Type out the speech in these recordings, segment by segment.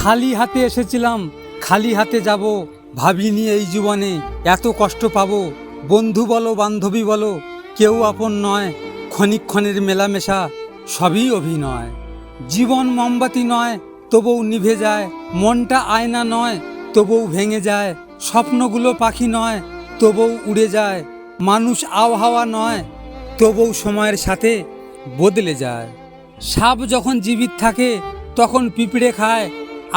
খালি হাতে এসেছিলাম, খালি হাতে যাব। ভাবিনি এই জীবনে এত কষ্ট পাবো। বন্ধু বলো বান্ধবী বলো, কেউ আপন নয়। ক্ষণিকক্ষণের মেলামেশা, সবই অভিনয়। জীবন মোমবাতি নয়, তবুও নিভে যায়। মনটা আয়না নয়, তবুও ভেঙে যায়। স্বপ্নগুলো পাখি নয়, তবুও উড়ে যায়। মানুষ আবহাওয়া নয়, তবুও সময়ের সাথে বদলে যায়। সাপ যখন জীবিত থাকে তখন পিঁপড়ে খায়,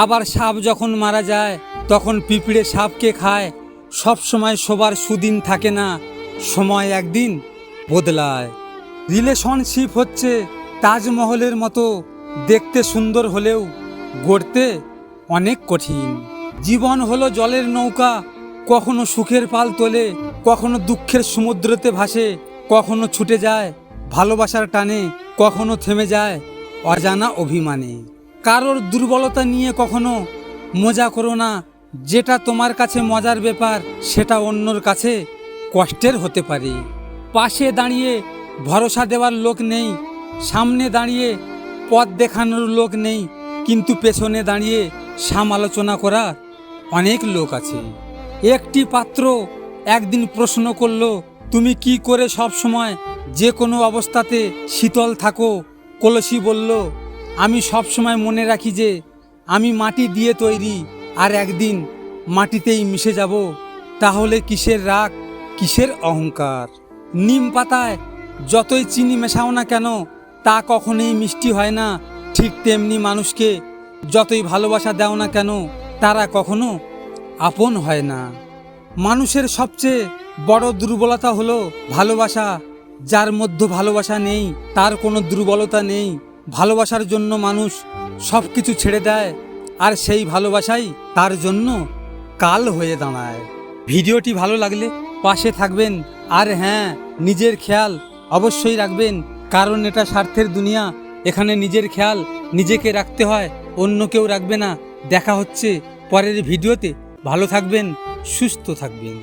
আবার সাপ যখন মারা যায় তখন পিঁপড়ে সাপকে খায়। সব সময় সবার সুদিন থাকে না, সময় একদিন বদলায়। রিলেশনশিপ হচ্ছে তাজমহলের মতো, দেখতে সুন্দর হলেও গড়তে অনেক কঠিন। জীবন হলো জলের নৌকা, কখনো সুখের পাল তোলে, কখনো দুঃখের সমুদ্রতে ভাসে। কখনো ছুটে যায় ভালোবাসার টানে, কখনো থেমে যায় অজানা অভিমানে। কারোর দুর্বলতা নিয়ে কখনো মজা করো না। যেটা তোমার কাছে মজার ব্যাপার সেটা অন্যর কাছে কষ্টের হতে পারে। পাশে দাঁড়িয়ে ভরসা দেওয়ার লোক নেই, সামনে দাঁড়িয়ে পথ দেখানোর লোক নেই, কিন্তু পেছনে দাঁড়িয়ে সমালোচনা করা অনেক লোক আছে। একটি পাত্র একদিন প্রশ্ন করলো, তুমি কি করে সব সময় যে কোনো অবস্থাতে শীতল থাকো? কলসি বলল, আমি সব সময় মনে রাখি যে আমি মাটি দিয়ে তৈরি, আর একদিন মাটিতেই মিশে যাব। তাহলে কিসের রাগ, কিসের অহংকার? নিম পাতায় যতই চিনি মেশাও না কেন, তা কখনোই মিষ্টি হয় না। ঠিক তেমনি মানুষকে যতই ভালোবাসা দাও না কেন, তারা কখনো আপন হয় না। মানুষের সবচেয়ে বড় দুর্বলতা হলো ভালোবাসা। যার মধ্যে ভালোবাসা নেই তার কোনো দুর্বলতা নেই। ভালোবাসার জন্য মানুষ সব কিছু ছেড়ে দেয়, আর সেই ভালোবাসাই তার জন্য কাল হয়ে দাঁড়ায়। ভিডিওটি ভালো লাগলে পাশে থাকবেন, আর হ্যাঁ, নিজের খেয়াল অবশ্যই রাখবেন, কারণ এটা স্বার্থের দুনিয়া। এখানে নিজের খেয়াল নিজেকে রাখতে হয়, অন্য কেউ রাখবে না। দেখা হচ্ছে পরের ভিডিওতে। ভালো থাকবেন, সুস্থ থাকবেন।